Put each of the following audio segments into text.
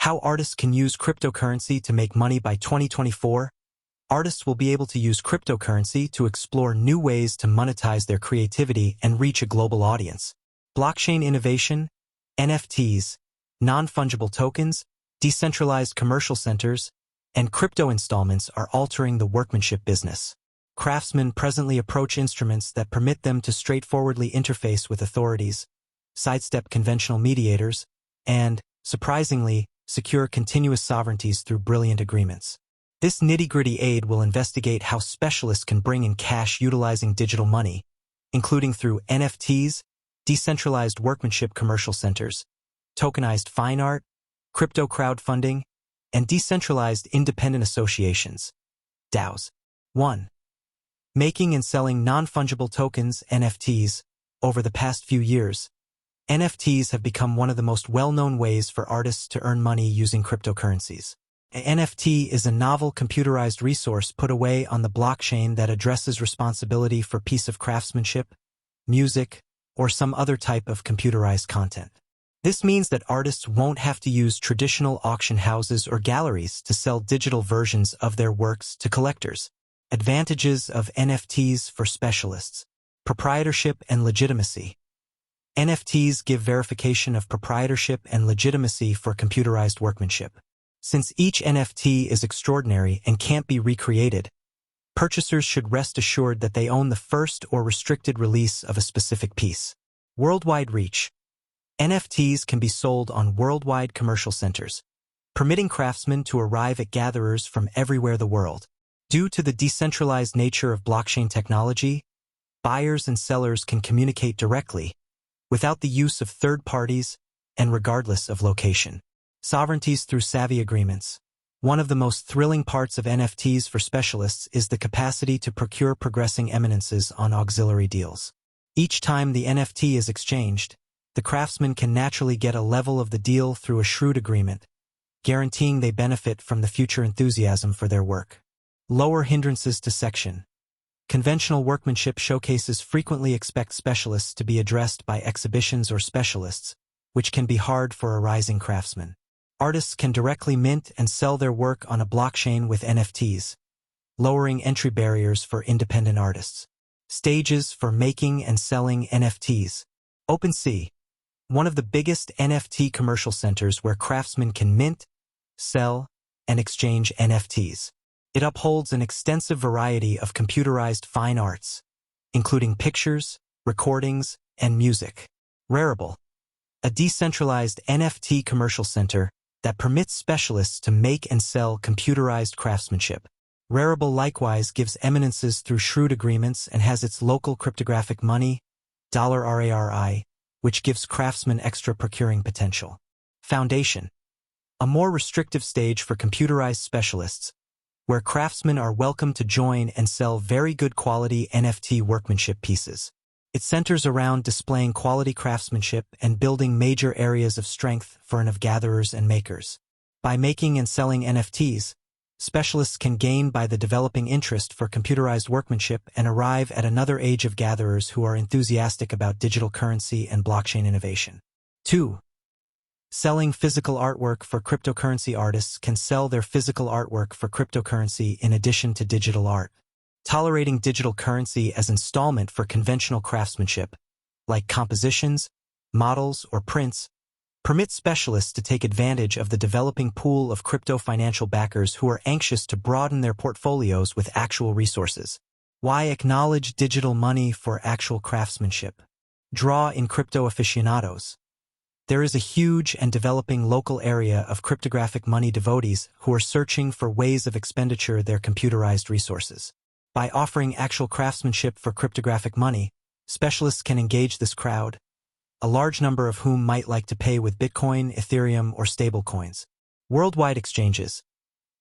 How artists can use cryptocurrency to make money by 2024? Artists will be able to use cryptocurrency to explore new ways to monetize their creativity and reach a global audience. Blockchain innovation, NFTs, non-fungible tokens, decentralized commercial centers, and crypto installments are altering the workmanship business. Craftsmen presently approach instruments that permit them to straightforwardly interface with authorities, sidestep conventional mediators, and, surprisingly, secure continuous sovereignties through brilliant agreements. This nitty-gritty aid will investigate how specialists can bring in cash utilizing digital money, including through NFTs, decentralized workmanship commercial centers, tokenized fine art, crypto crowdfunding, and decentralized independent associations, DAOs. 1. Making and selling non-fungible tokens, NFTs. Over the past few years, NFTs have become one of the most well-known ways for artists to earn money using cryptocurrencies. An NFT is a novel computerized resource put away on the blockchain that addresses responsibility for piece of craftsmanship, music, or some other type of computerized content. This means that artists won't have to use traditional auction houses or galleries to sell digital versions of their works to collectors. Advantages of NFTs for specialists. Proprietorship and legitimacy. NFTs give verification of proprietorship and legitimacy for computerized workmanship. Since each NFT is extraordinary and can't be recreated, purchasers should rest assured that they own the first or restricted release of a specific piece. Worldwide reach. NFTs can be sold on worldwide commercial centers, permitting craftsmen to arrive at gatherers from everywhere the world. Due to the decentralized nature of blockchain technology, buyers and sellers can communicate directly, without the use of third parties and regardless of location. Sovereignties through savvy agreements. One of the most thrilling parts of NFTs for specialists is the capacity to procure progressing eminences on auxiliary deals. Each time the NFT is exchanged, the craftsman can naturally get a level of the deal through a shrewd agreement, guaranteeing they benefit from the future enthusiasm for their work. Lower hindrances to section. Conventional workmanship showcases frequently expect specialists to be addressed by exhibitions or specialists, which can be hard for a rising craftsman. Artists can directly mint and sell their work on a blockchain with NFTs, lowering entry barriers for independent artists. Stages for making and selling NFTs. OpenSea, one of the biggest NFT commercial centers where craftsmen can mint, sell, and exchange NFTs. It upholds an extensive variety of computerized fine arts, including pictures, recordings, and music. Rarible, a decentralized NFT commercial center that permits specialists to make and sell computerized craftsmanship. Rarible likewise gives eminences through shrewd agreements and has its local cryptographic money, $RARI, which gives craftsmen extra procuring potential. Foundation, a more restrictive stage for computerized specialists, where craftsmen are welcome to join and sell very good quality NFT workmanship pieces. It centers around displaying quality craftsmanship and building major areas of strength for gatherers and makers. By making and selling NFTs, specialists can gain by the developing interest for computerized workmanship and arrive at another age of gatherers who are enthusiastic about digital currency and blockchain innovation. 2. Selling physical artwork for cryptocurrency. Artists can sell their physical artwork for cryptocurrency in addition to digital art. Tolerating digital currency as installment for conventional craftsmanship, like compositions, models, or prints, permits specialists to take advantage of the developing pool of crypto financial backers who are anxious to broaden their portfolios with actual resources. Why acknowledge digital money for actual craftsmanship? Draw in crypto aficionados. There is a huge and developing local area of cryptographic money devotees who are searching for ways of expenditure their computerized resources. By offering actual craftsmanship for cryptographic money, specialists can engage this crowd, a large number of whom might like to pay with Bitcoin, Ethereum, or stablecoins. Worldwide exchanges.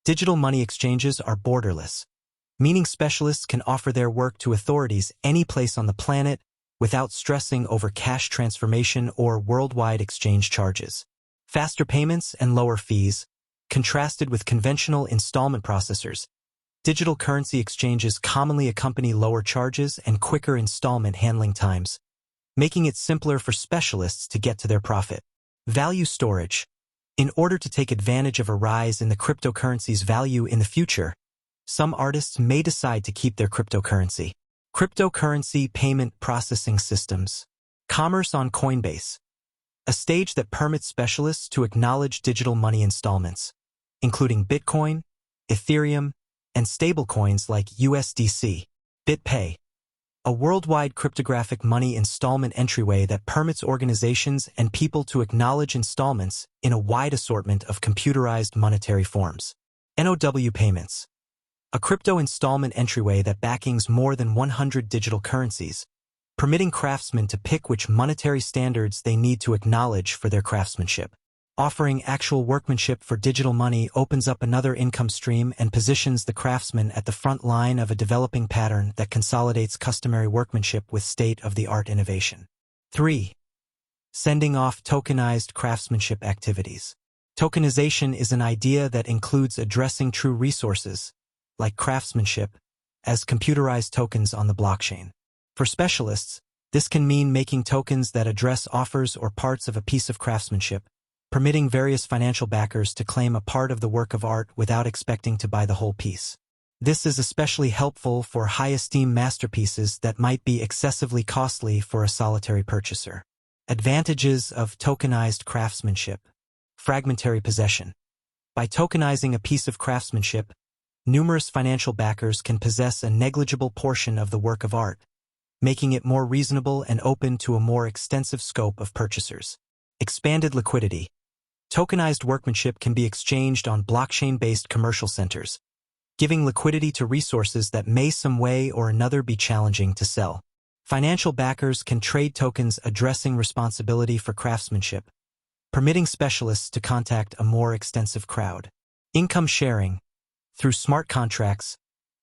Digital money exchanges are borderless, meaning specialists can offer their work to authorities any place on the planet without stressing over cash transformation or worldwide exchange charges. Faster payments and lower fees, contrasted with conventional installment processors. Digital currency exchanges commonly accompany lower charges and quicker installment handling times, making it simpler for specialists to get to their profit. Value storage. In order to take advantage of a rise in the cryptocurrency's value in the future, some artists may decide to keep their cryptocurrency. Cryptocurrency payment processing systems. Commerce on Coinbase. A stage that permits specialists to acknowledge digital money installments, including Bitcoin, Ethereum, and stablecoins like USDC. BitPay. A worldwide cryptographic money installment entryway that permits organizations and people to acknowledge installments in a wide assortment of computerized monetary forms. NOW Payments. A crypto installment entryway that backings more than 100 digital currencies, permitting craftsmen to pick which monetary standards they need to acknowledge for their craftsmanship. Offering actual workmanship for digital money opens up another income stream and positions the craftsman at the front line of a developing pattern that consolidates customary workmanship with state-of-the-art innovation. 3. Sending off tokenized craftsmanship activities. Tokenization is an idea that includes addressing true resources, like craftsmanship, as computerized tokens on the blockchain. For specialists, this can mean making tokens that address offers or parts of a piece of craftsmanship, permitting various financial backers to claim a part of the work of art without expecting to buy the whole piece. This is especially helpful for high-esteem masterpieces that might be excessively costly for a solitary purchaser. Advantages of tokenized craftsmanship. Fragmentary possession. By tokenizing a piece of craftsmanship, numerous financial backers can possess a negligible portion of the work of art, making it more reasonable and open to a more extensive scope of purchasers. Expanded liquidity. Tokenized workmanship can be exchanged on blockchain-based commercial centers, giving liquidity to resources that may some way or another be challenging to sell. Financial backers can trade tokens addressing responsibility for craftsmanship, permitting specialists to contact a more extensive crowd. Income sharing. Through smart contracts,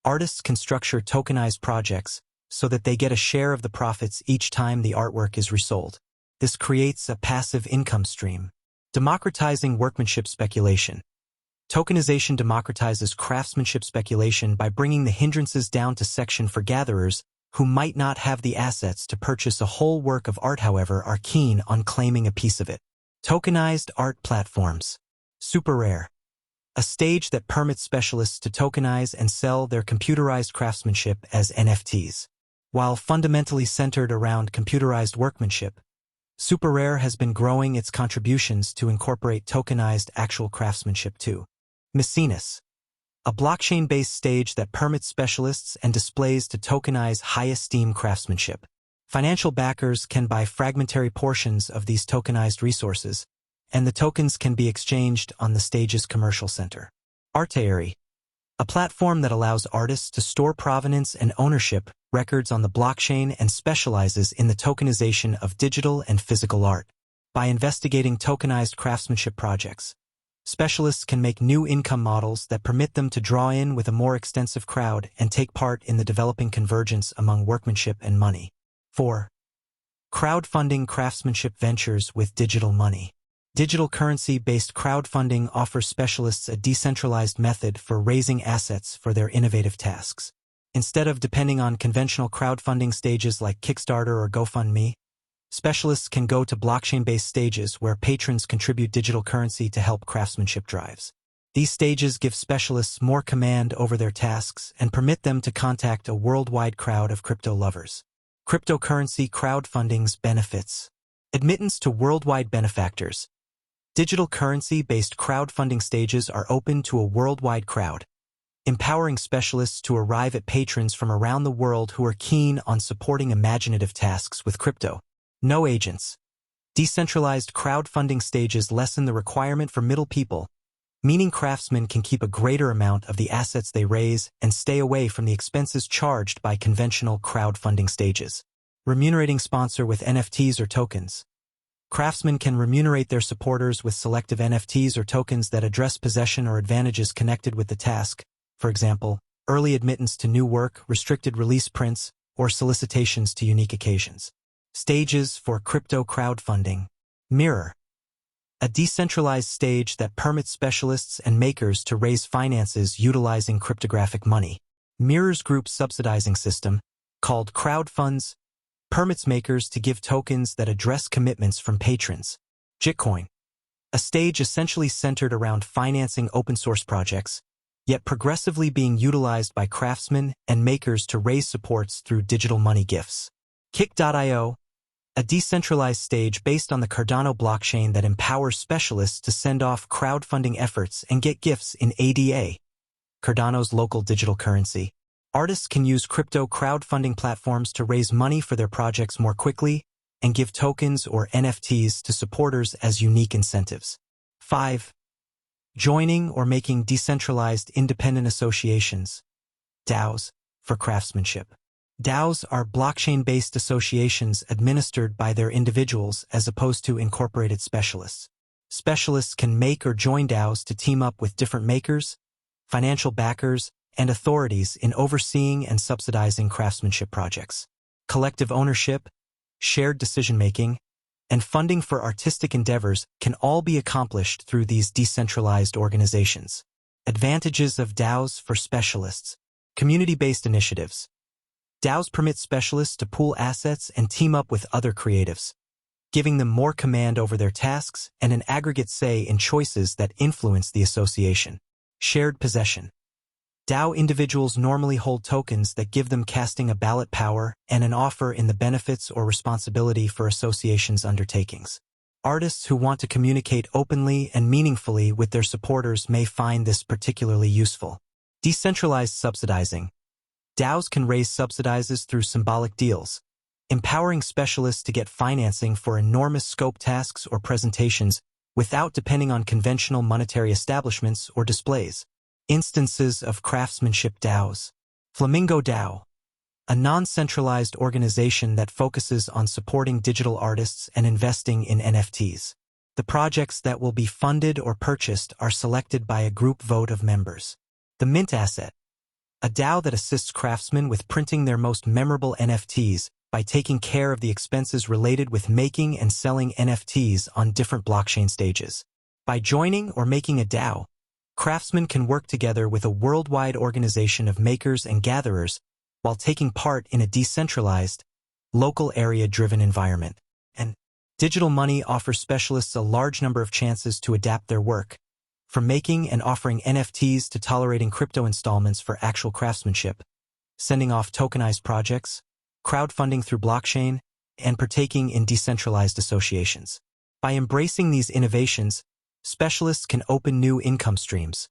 artists can structure tokenized projects so that they get a share of the profits each time the artwork is resold. This creates a passive income stream. Democratizing workmanship speculation. Tokenization democratizes craftsmanship speculation by bringing the hindrances down to section for gatherers who might not have the assets to purchase a whole work of art, however, are keen on claiming a piece of it. Tokenized art platforms. SuperRare. A stage that permits specialists to tokenize and sell their computerized craftsmanship as NFTs. While fundamentally centered around computerized workmanship, SuperRare has been growing its contributions to incorporate tokenized actual craftsmanship too. Mecenas. A blockchain-based stage that permits specialists and displays to tokenize high-esteem craftsmanship. Financial backers can buy fragmentary portions of these tokenized resources, and the tokens can be exchanged on the stage's commercial center. Artery. A platform that allows artists to store provenance and ownership records on the blockchain and specializes in the tokenization of digital and physical art. By investigating tokenized craftsmanship projects, specialists can make new income models that permit them to draw in with a more extensive crowd and take part in the developing convergence among workmanship and money. 4. Crowdfunding craftsmanship ventures with digital money. Digital currency-based crowdfunding offers specialists a decentralized method for raising assets for their innovative tasks. Instead of depending on conventional crowdfunding stages like Kickstarter or GoFundMe, specialists can go to blockchain-based stages where patrons contribute digital currency to help craftsmanship drives. These stages give specialists more command over their tasks and permit them to contact a worldwide crowd of crypto lovers. Cryptocurrency crowdfunding's benefits. Admittance to worldwide benefactors. Digital currency-based crowdfunding stages are open to a worldwide crowd, empowering specialists to arrive at patrons from around the world who are keen on supporting imaginative tasks with crypto. No agents. Decentralized crowdfunding stages lessen the requirement for middle people, meaning craftsmen can keep a greater amount of the assets they raise and stay away from the expenses charged by conventional crowdfunding stages. Remunerating sponsor with NFTs or tokens. Craftsmen can remunerate their supporters with selective NFTs or tokens that address possession or advantages connected with the task, for example, early admittance to new work, restricted release prints, or solicitations to unique occasions. Stages for crypto crowdfunding. Mirror. A decentralized stage that permits specialists and makers to raise finances utilizing cryptographic money. Mirror's group subsidizing system, called crowdfunds, permits makers to give tokens that address commitments from patrons. Gitcoin. a stage essentially centered around financing open-source projects, yet progressively being utilized by craftsmen and makers to raise supports through digital money gifts. Kick.io, a decentralized stage based on the Cardano blockchain that empowers specialists to send off crowdfunding efforts and get gifts in ADA, Cardano's local digital currency. Artists can use crypto crowdfunding platforms to raise money for their projects more quickly and give tokens or NFTs to supporters as unique incentives. 5. Joining or making decentralized independent associations, DAOs, for craftsmanship. DAOs are blockchain-based associations administered by their individuals as opposed to incorporated specialists. Specialists can make or join DAOs to team up with different makers, financial backers, and authorities in overseeing and subsidizing craftsmanship projects. Collective ownership, shared decision-making, and funding for artistic endeavors can all be accomplished through these decentralized organizations. Advantages of DAOs for specialists. Community-based initiatives. DAOs permit specialists to pool assets and team up with other creatives, giving them more command over their tasks and an aggregate say in choices that influence the association. Shared possession. DAO individuals normally hold tokens that give them casting a ballot power and an offer in the benefits or responsibility for associations' undertakings. Artists who want to communicate openly and meaningfully with their supporters may find this particularly useful. Decentralized subsidizing. DAOs can raise subsidizes through symbolic deals, empowering specialists to get financing for enormous scope tasks or presentations without depending on conventional monetary establishments or displays. Instances of craftsmanship DAOs. Flamingo DAO, a non-centralized organization that focuses on supporting digital artists and investing in NFTs. The projects that will be funded or purchased are selected by a group vote of members. The Mint Asset, a DAO that assists craftsmen with printing their most memorable NFTs by taking care of the expenses related with making and selling NFTs on different blockchain stages. By joining or making a DAO, craftsmen can work together with a worldwide organization of makers and gatherers while taking part in a decentralized, local area-driven environment. And digital money offers specialists a large number of chances to adapt their work, from making and offering NFTs to tolerating crypto installments for actual craftsmanship, sending off tokenized projects, crowdfunding through blockchain, and partaking in decentralized associations. By embracing these innovations, specialists can open new income streams,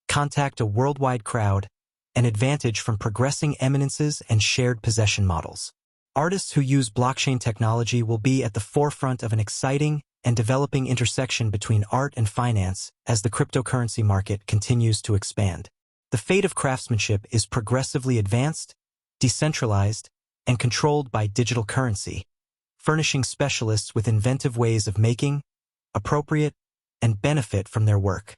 contact a worldwide crowd, and advantage from progressing eminences and shared possession models. Artists who use blockchain technology will be at the forefront of an exciting and developing intersection between art and finance as the cryptocurrency market continues to expand. The fate of craftsmanship is progressively advanced, decentralized, and controlled by digital currency, furnishing specialists with inventive ways of making, appropriate, and benefit from their work.